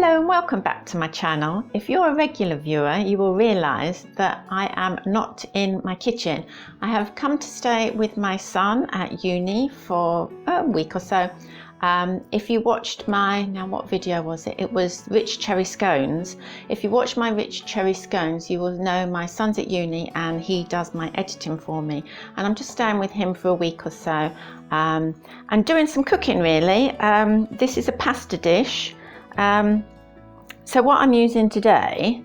Hello and welcome back to my channel. If you're a regular viewer, you will realise that I am not in my kitchen. I have come to stay with my son at uni for a week or so. If you watched what video was it? It was rich cherry scones. If you watch my rich cherry scones, you will know my son's at uni and he does my editing for me. And I'm just staying with him for a week or so and doing some cooking really. This is a pasta dish. So what I'm using today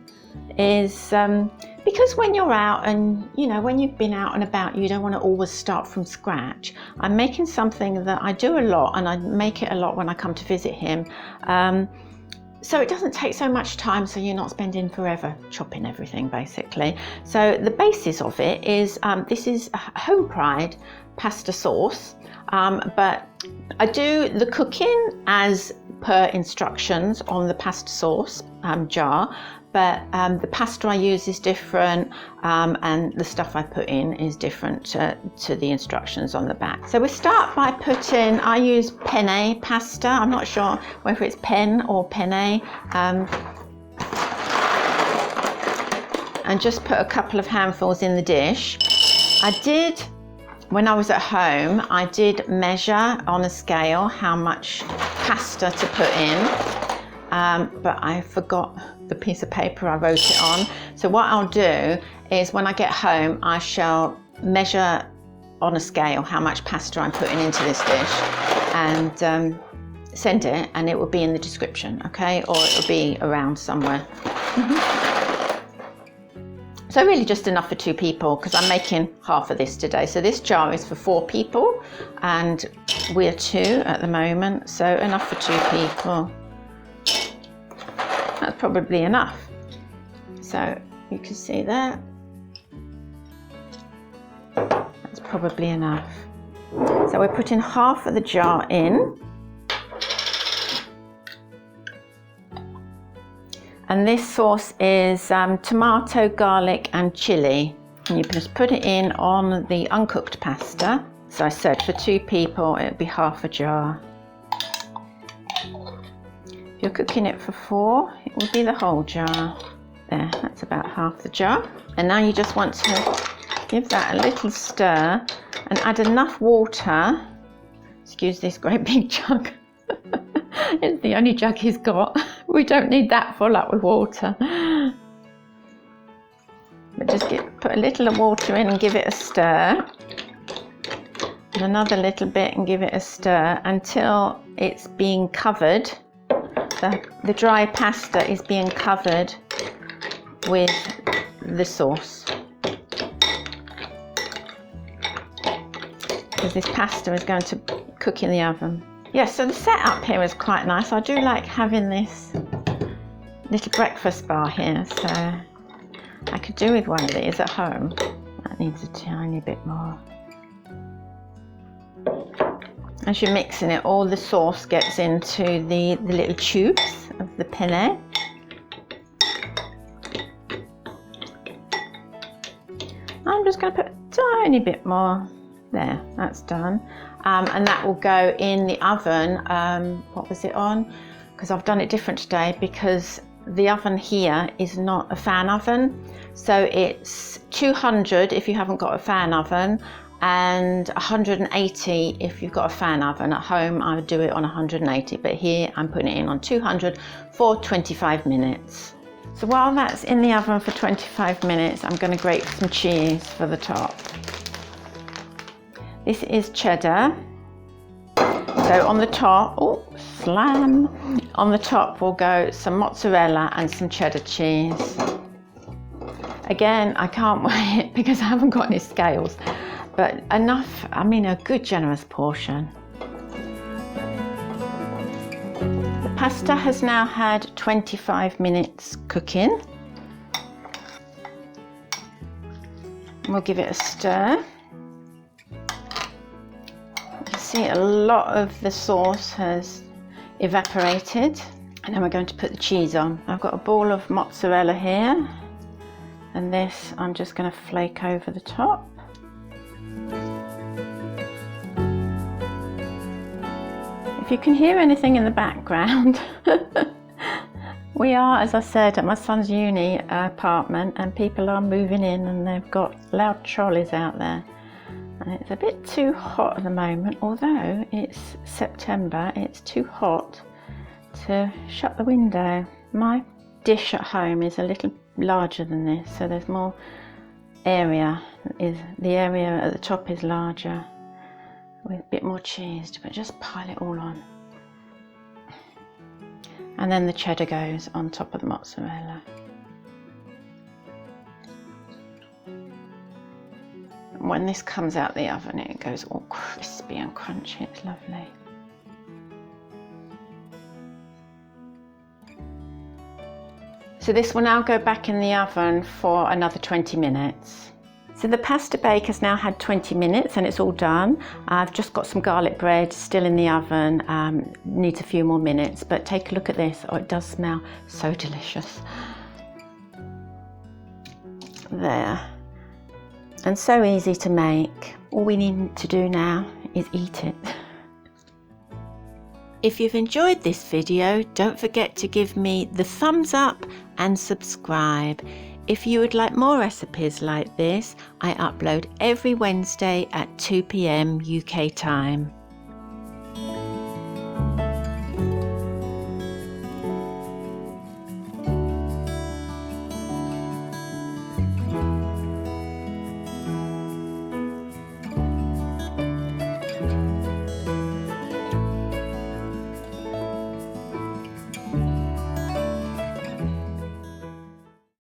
is, because when you're out and, when you've been out and about, you don't want to always start from scratch. I'm making something that I do a lot, and I make it a lot when I come to visit him. So it doesn't take so much time, so you're not spending forever chopping everything, basically. So the basis of it is, this is a Homepride pasta sauce, but I do the cooking as per instructions on the pasta sauce jar, but the pasta I use is different, and the stuff I put in is different to the instructions on the back. So we start by putting, I use penne pasta, I'm not sure whether it's pen or penne, and just put a couple of handfuls in the dish. When I was at home, I did measure on a scale how much pasta to put in, but I forgot the piece of paper I wrote it on. So what I'll do is when I get home, I shall measure on a scale how much pasta I'm putting into this dish and send it, and it will be in the description, okay? Or it will be around somewhere. So really just enough for 2 people, because I'm making half of this today. So this jar is for 4 people and we're 2 at the moment, so enough for 2 people. That's probably enough. So you can see that. That's probably enough. So we're putting half of the jar in. And this sauce is tomato, garlic and chilli. And you just put it in on the uncooked pasta. So I said for 2 people, it would be half a jar. If you're cooking it for 4, it will be the whole jar. There, that's about half the jar. And now you just want to give that a little stir and add enough water. Excuse this great big jug. It's the only jug he's got. We don't need that full up with water. But just put a little of water in and give it a stir. And another little bit and give it a stir until it's being covered. The dry pasta is being covered with the sauce. Because this pasta is going to cook in the oven. Yes, so the setup here is quite nice. I do like having this little breakfast bar here, so I could do with one of these at home. That needs a tiny bit more. As you're mixing it, all the sauce gets into the little tubes of the penne. I'm just going to put a tiny bit more. There, that's done. And that will go in the oven. What was it on? Because I've done it different today, because the oven here is not a fan oven. So it's 200 if you haven't got a fan oven, and 180 if you've got a fan oven. At home I would do it on 180, but here I'm putting it in on 200 for 25 minutes. So while that's in the oven for 25 minutes, I'm going to grate some cheese for the top. This is cheddar. So on the top, on the top will go some mozzarella and some cheddar cheese. Again, I can't weigh it because I haven't got any scales, but enough, a good generous portion. The pasta has now had 25 minutes cooking. We'll give it a stir. See, a lot of the sauce has evaporated, and then we're going to put the cheese on. I've got a ball of mozzarella here, and this I'm just going to flake over the top. If you can hear anything in the background, We are, as I said, at my son's uni apartment, and people are moving in and they've got loud trolleys out there. And it's a bit too hot at the moment, although it's September, it's too hot to shut the window. My dish at home is a little larger than this, so there's more area. The area at the top is larger with a bit more cheese, but just pile it all on. And then the cheddar goes on top of the mozzarella. When this comes out the oven, it goes all crispy and crunchy. It's lovely. So this will now go back in the oven for another 20 minutes. So the pasta bake has now had 20 minutes and it's all done. I've just got some garlic bread still in the oven, needs a few more minutes, but take a look at this. Oh, it does smell so delicious. There. And so easy to make. All we need to do now is eat it. If you've enjoyed this video, don't forget to give me the thumbs up and subscribe. If you would like more recipes like this, I upload every Wednesday at 2 p.m. UK time.